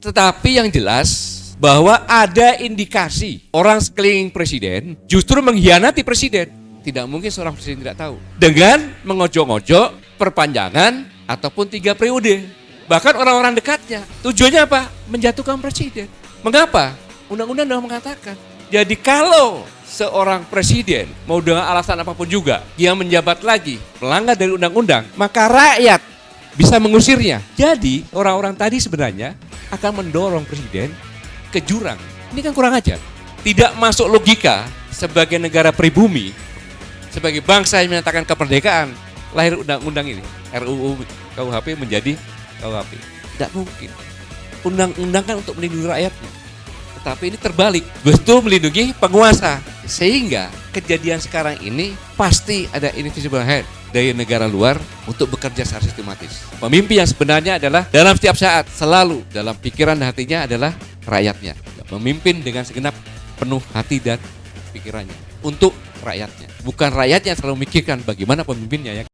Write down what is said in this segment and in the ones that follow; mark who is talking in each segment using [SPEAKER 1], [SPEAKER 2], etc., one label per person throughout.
[SPEAKER 1] Tetapi yang jelas bahwa ada indikasi orang sekeliling presiden justru mengkhianati presiden. Tidak mungkin seorang presiden tidak tahu. Dengan mengojok-ngojok perpanjangan ataupun 3 periode. Bahkan orang-orang dekatnya. Tujuannya apa? Menjatuhkan presiden. Mengapa? Undang-undang sudah mengatakan. Jadi kalau seorang presiden mau dengan alasan apapun juga yang menjabat lagi melanggar dari undang-undang, maka rakyat bisa mengusirnya. Jadi orang-orang tadi sebenarnya akan mendorong presiden ke jurang. Ini kan kurang ajar. Tidak masuk logika sebagai negara pribumi, sebagai bangsa yang menyatakan kemerdekaan, lahir undang-undang ini, RUU KUHP menjadi KUHP. Tidak mungkin. Undang-undang kan untuk melindungi rakyatnya. Tetapi ini terbalik, betul melindungi penguasa. Sehingga kejadian sekarang ini pasti ada invisible hand dari negara luar untuk bekerja secara sistematis. Pemimpin yang sebenarnya adalah dalam setiap saat, selalu dalam pikiran dan hatinya adalah rakyatnya. Memimpin dengan segenap penuh hati dan pikirannya untuk rakyatnya. Bukan rakyatnya yang selalu memikirkan bagaimana pemimpinnya.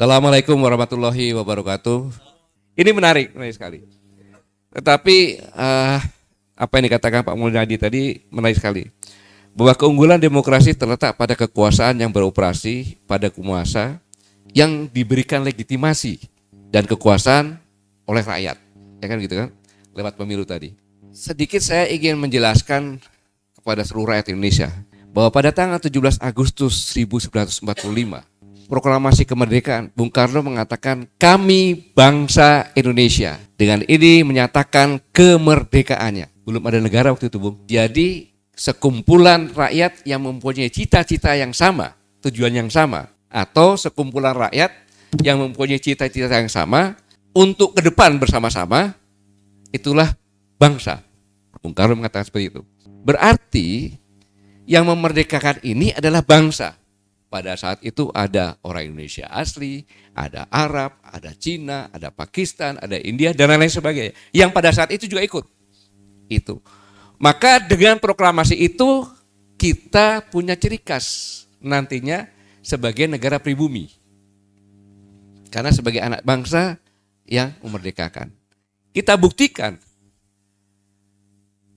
[SPEAKER 1] Assalamualaikum warahmatullahi wabarakatuh. Ini menarik sekali. Tetapi apa yang dikatakan Pak Mulyadi tadi menarik sekali. Bahwa keunggulan demokrasi terletak pada kekuasaan yang beroperasi pada penguasa yang diberikan legitimasi dan kekuasaan oleh rakyat. Ya kan gitu kan? Lewat pemilu tadi. Sedikit saya ingin menjelaskan kepada seluruh rakyat Indonesia bahwa pada tanggal 17 Agustus 1945 proklamasi kemerdekaan, Bung Karno mengatakan kami bangsa Indonesia. Dengan ini menyatakan kemerdekaannya. Belum ada negara waktu itu, Bung. Jadi sekumpulan rakyat yang mempunyai cita-cita yang sama, tujuan yang sama, atau sekumpulan rakyat yang mempunyai cita-cita yang sama untuk ke depan bersama-sama, itulah bangsa. Bung Karno mengatakan seperti itu. Berarti yang memerdekakan ini adalah bangsa. Pada saat itu ada orang Indonesia asli, ada Arab, ada Cina, ada Pakistan, ada India, dan lain-lain sebagainya. Yang pada saat itu juga ikut. Itu. Maka dengan proklamasi itu kita punya ciri khas nantinya sebagai negara pribumi. Karena sebagai anak bangsa yang memerdekakan. Kita buktikan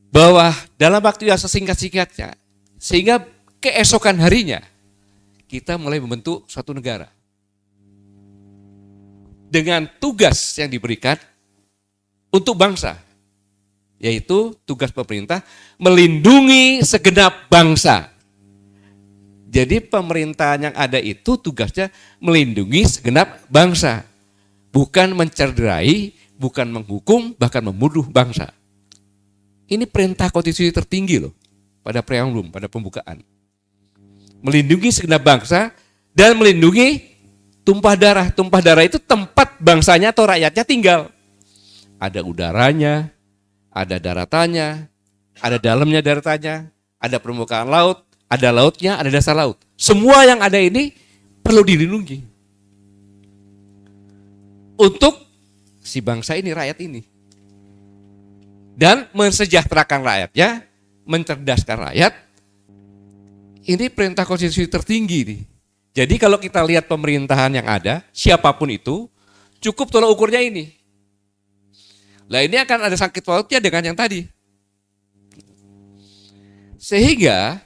[SPEAKER 1] bahwa dalam waktu yang sesingkat-singkatnya, sehingga keesokan harinya, kita mulai membentuk suatu negara. Dengan tugas yang diberikan untuk bangsa. Yaitu tugas pemerintah melindungi segenap bangsa. Jadi pemerintahan yang ada itu tugasnya melindungi segenap bangsa. Bukan mencerderai, bukan menghukum, bahkan membunuh bangsa. Ini perintah konstitusi tertinggi loh. Pada preambulum, pada pembukaan. Melindungi segenap bangsa dan melindungi tumpah darah. Tumpah darah itu tempat bangsanya atau rakyatnya tinggal. Ada udaranya, ada daratannya, ada dalamnya daratannya, ada permukaan laut, ada lautnya, ada dasar laut. Semua yang ada ini perlu dilindungi. Untuk si bangsa ini, rakyat ini. Dan mensejahterakan rakyatnya, mencerdaskan rakyat. Ini perintah konstitusi tertinggi nih. Jadi kalau kita lihat pemerintahan yang ada, siapapun itu, Cukup tolak ukurnya ini. Nah ini akan ada sangkut pautnya dengan yang tadi. Sehingga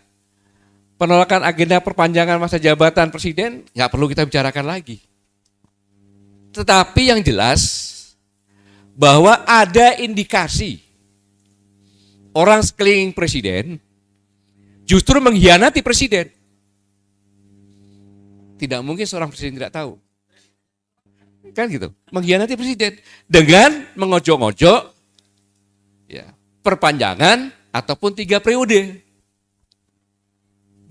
[SPEAKER 1] penolakan agenda perpanjangan masa jabatan presiden nggak perlu kita bicarakan lagi. Tetapi yang jelas bahwa ada indikasi orang sekeliling presiden justru mengkhianati presiden. Tidak mungkin seorang presiden tidak tahu. Kan gitu, mengkhianati presiden dengan mengojok-ngojok ya, perpanjangan ataupun 3 periode.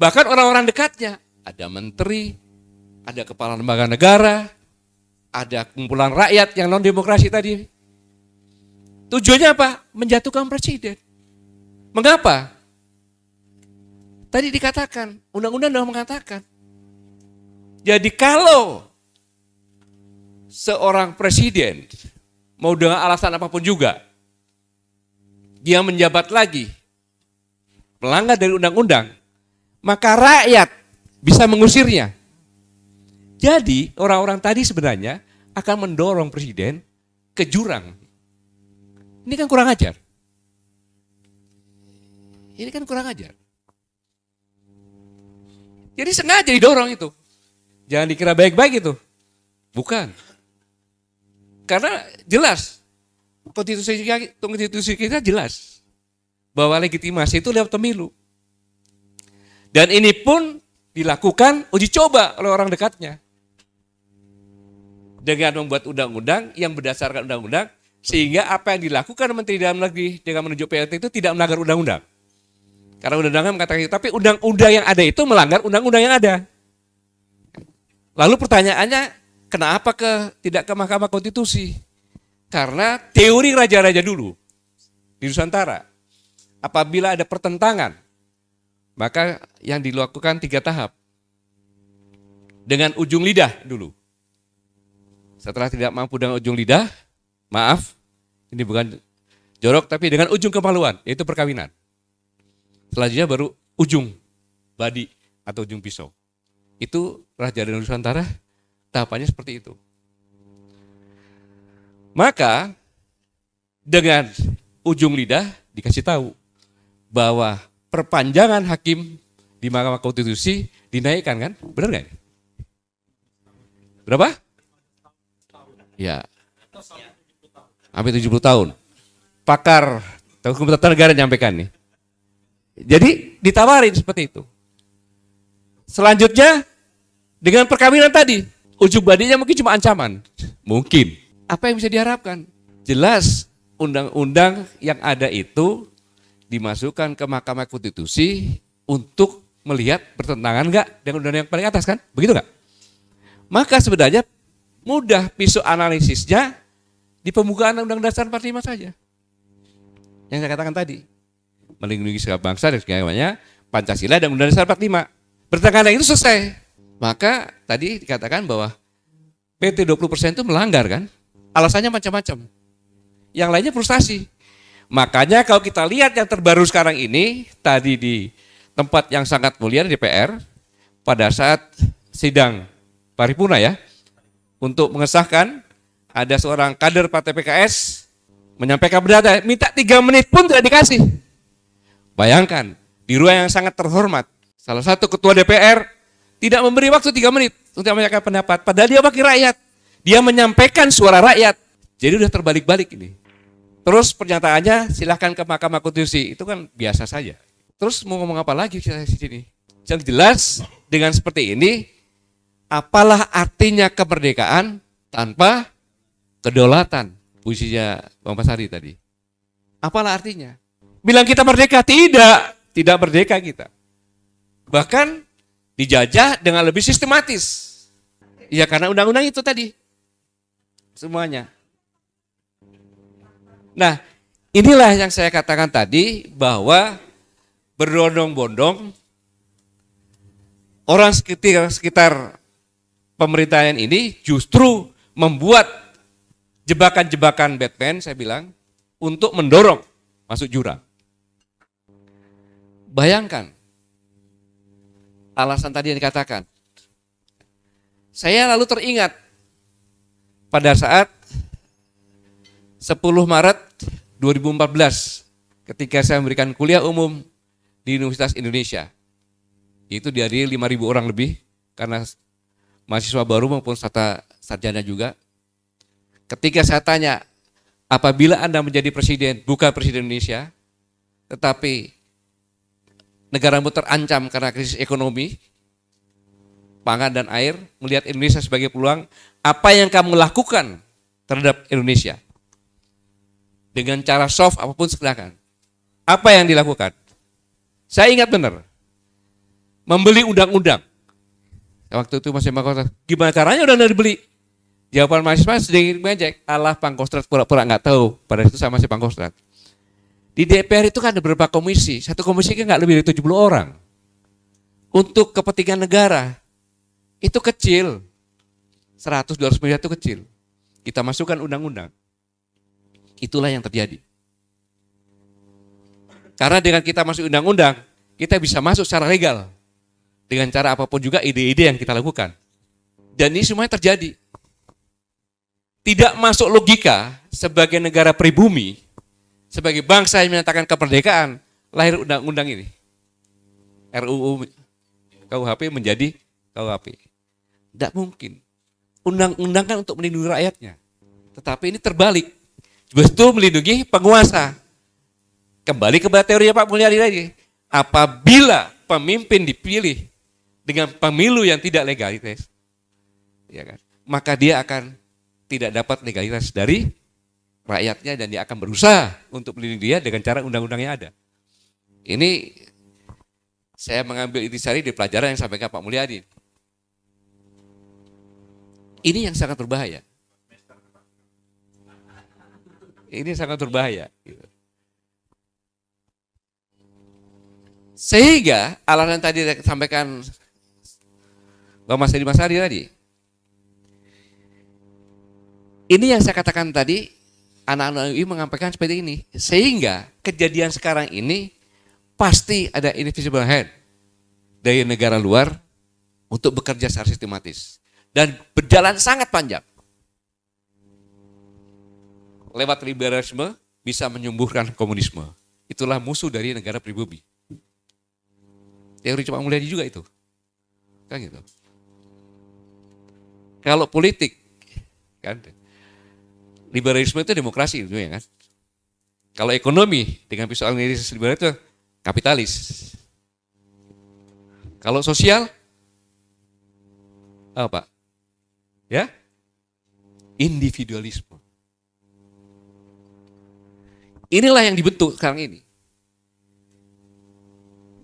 [SPEAKER 1] Bahkan orang-orang dekatnya, ada menteri, ada kepala lembaga negara, ada kumpulan rakyat yang non-demokrasi tadi. Tujuannya apa? Menjatuhkan presiden. Mengapa? Tadi dikatakan, undang-undang sudah mengatakan. Jadi kalau seorang presiden mau dengan alasan apapun juga, dia menjabat lagi, melanggar dari undang-undang, maka rakyat bisa mengusirnya. Jadi orang-orang tadi sebenarnya akan mendorong presiden ke jurang. Ini kan kurang ajar. Ini kan kurang ajar. Jadi sengaja didorong itu. Jangan dikira baik-baik itu. Bukan. Karena jelas, konstitusi kita jelas bahwa legitimasi itu lewat pemilu. Dan ini pun dilakukan uji coba oleh orang dekatnya. Dengan membuat undang-undang yang berdasarkan undang-undang, sehingga apa yang dilakukan Menteri Dalam Negeri dengan menunjuk PLT itu tidak melanggar undang-undang. Karena undang-undang mengatakan itu, tapi undang-undang yang ada itu melanggar undang-undang yang ada. Lalu pertanyaannya, kenapa tidak ke Mahkamah Konstitusi? Karena teori raja-raja dulu di Nusantara, apabila ada pertentangan, maka yang dilakukan 3 tahap. Dengan ujung lidah dulu. Setelah tidak mampu dengan ujung lidah, maaf, ini bukan jorok, tapi dengan ujung kemaluan, yaitu perkawinan. Selanjutnya baru ujung badi atau ujung pisau. Itu Raja dan Nusantara, tahapannya seperti itu. Maka dengan ujung lidah dikasih tahu bahwa perpanjangan hakim di Mahkamah Konstitusi dinaikkan kan? Benar nggak? Berapa? Ya, hampir 70 tahun. Pakar hukum tata negara nyampaikan nih. Jadi ditawarin seperti itu. Selanjutnya dengan perkawinan tadi, ujung badinya mungkin cuma ancaman. Mungkin. Apa yang bisa diharapkan? Jelas undang-undang yang ada itu dimasukkan ke Mahkamah Konstitusi untuk melihat bertentangan enggak dengan undang-undang yang paling atas kan? Begitu enggak? Maka sebenarnya mudah pisau analisisnya di pembukaan Undang-Undang Dasar 45 saja. Yang saya katakan tadi. Melindungi segala bangsa dan segalanya, Pancasila dan Undang-Undang Dasar 45. Bertentangan itu selesai. Maka tadi dikatakan bahwa PT 20% itu melanggar kan? Alasannya macam-macam. Yang lainnya frustasi. Makanya kalau kita lihat yang terbaru sekarang ini, tadi di tempat yang sangat mulia di DPR, pada saat sidang paripurna ya, untuk mengesahkan ada seorang kader Partai PKS menyampaikan pendapat, minta 3 menit pun tidak dikasih. Bayangkan, di ruang yang sangat terhormat, salah satu ketua DPR tidak memberi waktu 3 menit untuk menyampaikan pendapat, padahal dia wakil rakyat. Dia menyampaikan suara rakyat. Jadi udah terbalik-balik ini. Terus pernyataannya silahkan ke Mahkamah Konstitusi, itu kan biasa saja. Terus mau ngomong apa lagi di sini? Yang jelas dengan seperti ini, apalah artinya kemerdekaan tanpa kedaulatan? Puisinya Bang Pasari tadi. Apalah artinya? Bilang kita merdeka? Tidak merdeka kita. Bahkan dijajah dengan lebih sistematis. Ya karena undang-undang itu tadi. Semuanya. Nah, inilah yang saya katakan tadi bahwa berbondong-bondong orang sekitar pemerintahan ini justru membuat jebakan-jebakan Batman, saya bilang, untuk mendorong masuk jurang. Bayangkan, alasan tadi yang dikatakan. Saya lalu teringat pada saat 10 Maret 2014 ketika saya memberikan kuliah umum di Universitas Indonesia. Itu dihadiri 5.000 orang lebih karena mahasiswa baru maupun sarjana juga. Ketika saya tanya, apabila Anda menjadi presiden, bukan presiden Indonesia, tetapi negaramu terancam karena krisis ekonomi, pangan dan air, melihat Indonesia sebagai peluang, apa yang kamu lakukan terhadap Indonesia? Dengan cara soft apapun silakan. Apa yang dilakukan? Saya ingat benar, membeli undang-undang. Waktu itu masih Pangkostrat, gimana caranya udah dibeli? Jawaban mahasiswa sedikit mengejek, alah Pangkostrat pura-pura nggak tahu. Pada itu saya masih Pangkostrat. Di DPR itu kan ada beberapa komisi, satu komisi kan nggak lebih dari 70 orang. Untuk kepentingan negara, itu kecil. 100-200 miliar itu kecil. Kita masukkan undang-undang. Itulah yang terjadi. Karena dengan kita masuk undang-undang, kita bisa masuk secara legal. Dengan cara apapun juga ide-ide yang kita lakukan. Dan ini semuanya terjadi. Tidak masuk logika sebagai negara pribumi, sebagai bangsa yang menyatakan kemerdekaan, lahir undang-undang ini. RUU KUHP menjadi KUHP. Tidak mungkin. Undang-undang kan untuk melindungi rakyatnya. Tetapi ini terbalik. Justru melindungi penguasa. Kembali kepada teori Pak Mulyadi lagi. Apabila pemimpin dipilih dengan pemilu yang tidak legalitas, ya kan, maka dia akan tidak dapat legalitas dari rakyatnya dan dia akan berusaha untuk melindungi dia dengan cara undang-undang yang ada. Ini saya mengambil intisari dari pelajaran yang disampaikan Pak Mulyadi. Ini yang sangat berbahaya. Ini sangat berbahaya. Sehingga alasan tadi disampaikan Bang Mas Edi Masari tadi. Ini yang saya katakan tadi, anak-anak UI menyampaikan seperti ini. Sehingga kejadian sekarang ini pasti ada invisible hand dari negara luar untuk bekerja secara sistematis. Dan berjalan sangat panjang. Lewat liberalisme bisa menyembuhkan komunisme. Itulah musuh dari negara pribumi. Teori Pak Mulyadi juga itu. Kan gitu. Kalau politik, kan, liberalisme itu demokrasi, gitu ya kan. Kalau ekonomi dengan persoalan liberal itu kapitalis. Kalau sosial, apa? Ya, individualisme. Inilah yang dibentuk sekarang ini.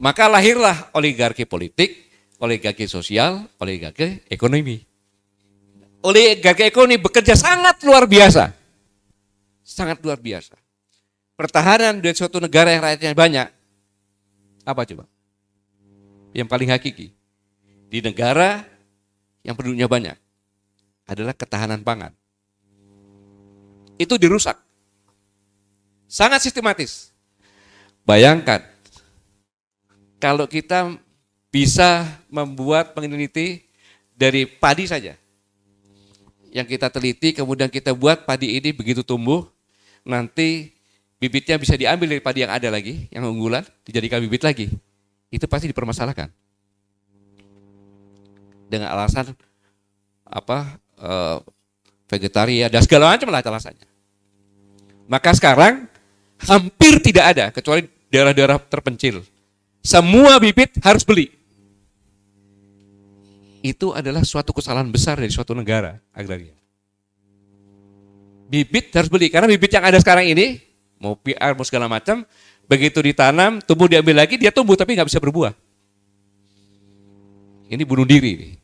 [SPEAKER 1] Maka lahirlah oligarki politik, oligarki sosial, oligarki ekonomi. Oligarki ekonomi bekerja sangat luar biasa. Sangat luar biasa. Pertahanan dari suatu negara yang rakyatnya banyak. Apa coba? Yang paling hakiki. Di negara yang penduduknya banyak. Adalah ketahanan pangan. Itu dirusak. Sangat sistematis. Bayangkan. Kalau kita bisa membuat peneliti dari padi saja. Yang kita teliti, kemudian kita buat padi ini begitu tumbuh, nanti bibitnya bisa diambil dari padi yang ada lagi, yang unggulan, dijadikan bibit lagi. Itu pasti dipermasalahkan. Dengan alasan vegetarian dan segala macam lah alasannya. Maka sekarang hampir tidak ada, kecuali daerah-daerah terpencil. Semua bibit harus beli. Itu adalah suatu kesalahan besar dari suatu negara agraria. Bibit harus beli, karena bibit yang ada sekarang ini, mau PR, mau segala macam, begitu ditanam, tumbuh diambil lagi, dia tumbuh tapi nggak bisa berbuah. Ini bunuh diri.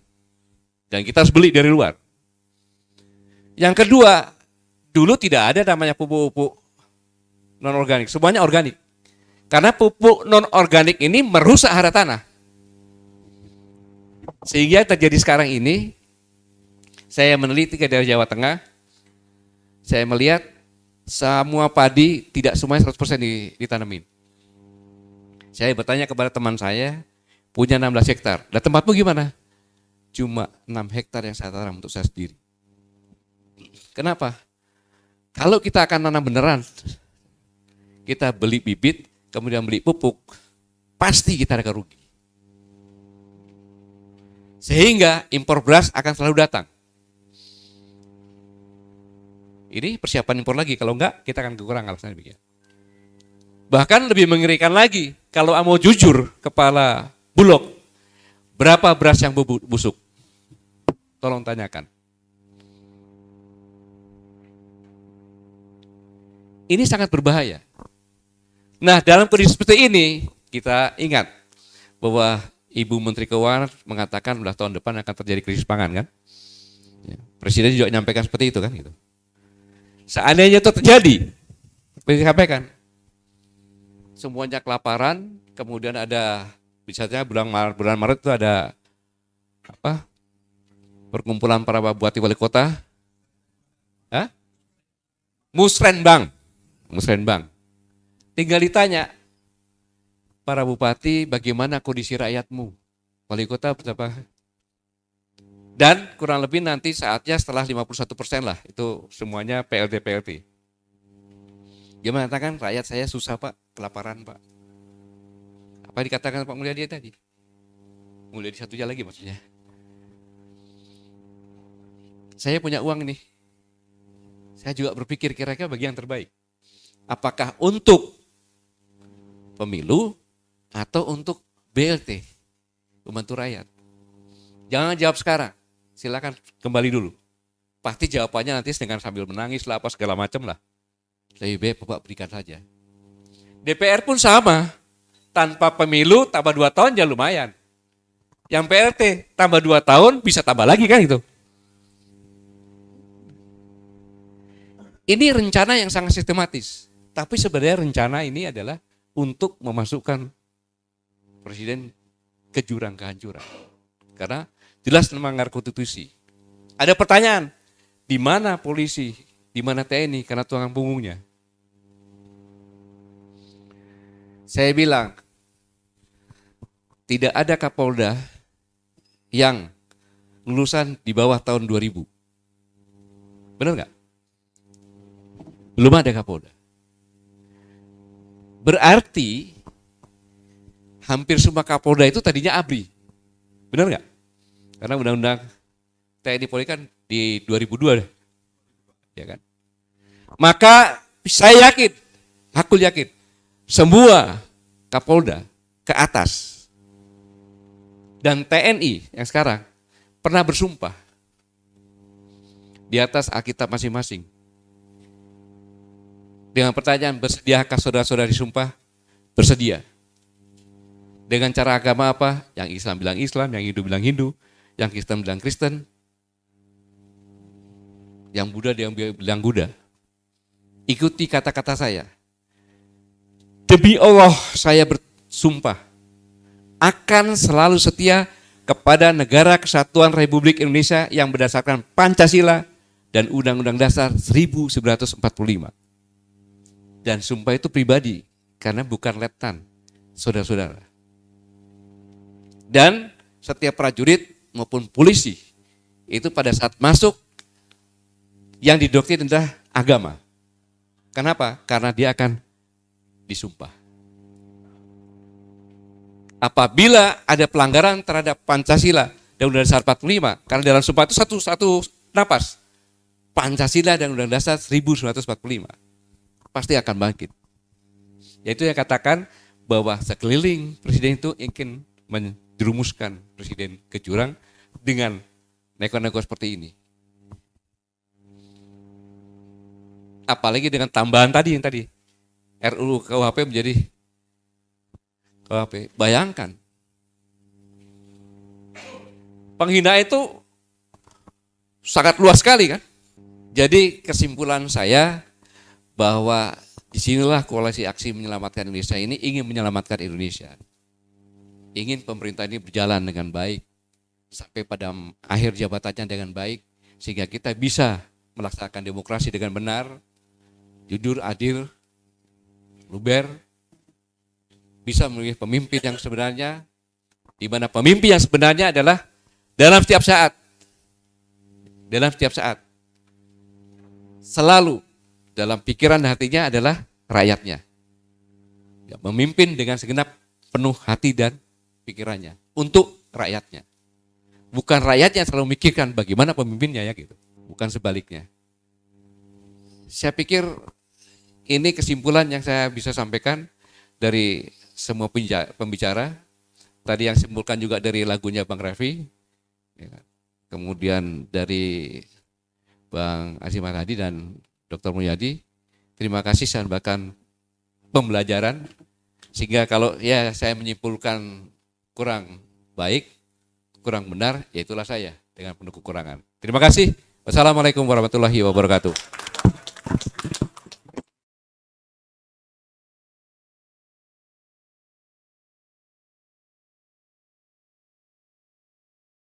[SPEAKER 1] Dan kita harus beli dari luar. Yang kedua, dulu tidak ada namanya pupuk-pupuk non-organik, semuanya organik. Karena pupuk non-organik ini merusak hara tanah. Sehingga terjadi sekarang ini, saya meneliti ke daerah Jawa Tengah, saya melihat semua padi tidak semuanya 100% ditanamin. Saya bertanya kepada teman saya, punya 16 hektar. Dan tempatmu gimana? Cuma 6 hektar yang saya tanam untuk saya sendiri. Kenapa? Kalau kita akan nanam beneran, kita beli bibit, kemudian beli pupuk, pasti kita akan rugi. Sehingga impor beras akan selalu datang. Ini persiapan impor lagi, kalau enggak kita akan kekurangan, alasannya demikian. Bahkan lebih mengerikan lagi, kalau mau jujur kepala Bulog, berapa beras yang busuk? Tolong tanyakan. Ini sangat berbahaya. Nah, dalam kondisi seperti ini, kita ingat bahwa Ibu Menteri Keuangan mengatakan bahwa tahun depan akan terjadi krisis pangan, kan? Presiden juga menyampaikan seperti itu, kan? Gitu. Seandainya itu terjadi, seperti disampaikan, semuanya kelaparan, kemudian ada, misalnya bulan Maret itu ada apa? Perkumpulan para bupati wali kota, Musrenbang. Tinggal ditanya, para bupati bagaimana kondisi rakyatmu? Wali kota berapa? Dan kurang lebih nanti saatnya setelah 51% lah, itu semuanya PLT. Dia mengatakan rakyat saya susah Pak, kelaparan Pak. Apa dikatakan Pak Mulyadi tadi? Mulyadi satunya lagi maksudnya. Saya punya uang nih. Saya juga berpikir kira-kira bagi yang terbaik. Apakah untuk pemilu atau untuk BLT, membantu rakyat? Jangan jawab sekarang, silakan kembali dulu. Pasti jawabannya nanti dengan sambil menangis lah, apa segala macam lah. Lebih baik Bapak berikan saja. DPR pun sama, tanpa pemilu tambah 2 tahun ya lumayan. Yang PLT tambah 2 tahun bisa tambah lagi kan itu. Ini rencana yang sangat sistematis. Tapi sebenarnya rencana ini adalah untuk memasukkan presiden ke jurang kehancuran. Karena jelas melanggar konstitusi. Ada pertanyaan, di mana polisi, di mana TNI karena tulang punggungnya? Saya bilang, tidak ada Kapolda yang lulusan di bawah tahun 2000. Benar nggak? Belum ada Kapolda. Berarti hampir semua Kapolda itu tadinya ABRI. Benar nggak? Karena undang-undang TNI Polri kan di 2002. Ya kan? Maka saya yakin, aku yakin, semua Kapolda ke atas dan TNI yang sekarang pernah bersumpah di atas Alkitab masing-masing. Dengan pertanyaan, bersediakah saudara-saudara disumpah? Bersedia. Dengan cara agama apa? Yang Islam bilang Islam, yang Hindu bilang Hindu, yang Kristen bilang Kristen, yang Buddha bilang Buddha. Ikuti kata-kata saya. Demi Allah saya bersumpah akan selalu setia kepada Negara Kesatuan Republik Indonesia yang berdasarkan Pancasila dan Undang-Undang Dasar 1945. Dan sumpah itu pribadi, karena bukan letnan, saudara-saudara. Dan setiap prajurit maupun polisi, itu pada saat masuk, yang didoktrin adalah agama. Kenapa? Karena dia akan disumpah. Apabila ada pelanggaran terhadap Pancasila dan Undang-Undang Dasar 45, karena dalam sumpah itu satu napas, Pancasila dan Undang-Undang Dasar 1945. Pasti akan bangkit. Yaitu yang katakan bahwa sekeliling presiden itu ingin menjerumuskan presiden ke jurang dengan neko-neko seperti ini. Apalagi dengan tambahan tadi yang tadi RUU KUHP menjadi KUHP. Bayangkan penghinaan itu sangat luas sekali kan. Jadi kesimpulan saya bahwa disinilah koalisi aksi menyelamatkan Indonesia ini ingin menyelamatkan Indonesia. Ingin pemerintah ini berjalan dengan baik sampai pada akhir jabatannya dengan baik, sehingga kita bisa melaksanakan demokrasi dengan benar, jujur, adil, luber, bisa memilih pemimpin yang sebenarnya, di mana pemimpin yang sebenarnya adalah dalam setiap saat selalu dalam pikiran dan hatinya adalah rakyatnya. Ya, memimpin dengan segenap penuh hati dan pikirannya untuk rakyatnya. Bukan rakyatnya selalu memikirkan bagaimana pemimpinnya ya gitu. Bukan sebaliknya. Saya pikir ini kesimpulan yang saya bisa sampaikan dari semua pembicara. Tadi yang simpulkan juga dari lagunya Bang Reffi. Kemudian dari Bang Azimah Hadi dan Dr. Mulyadi. Terima kasih saya bahkan pembelajaran. Sehingga kalau ya saya menyimpulkan kurang baik, kurang benar, ya itulah saya dengan penuh kekurangan. Terima kasih. Wassalamualaikum warahmatullahi wabarakatuh.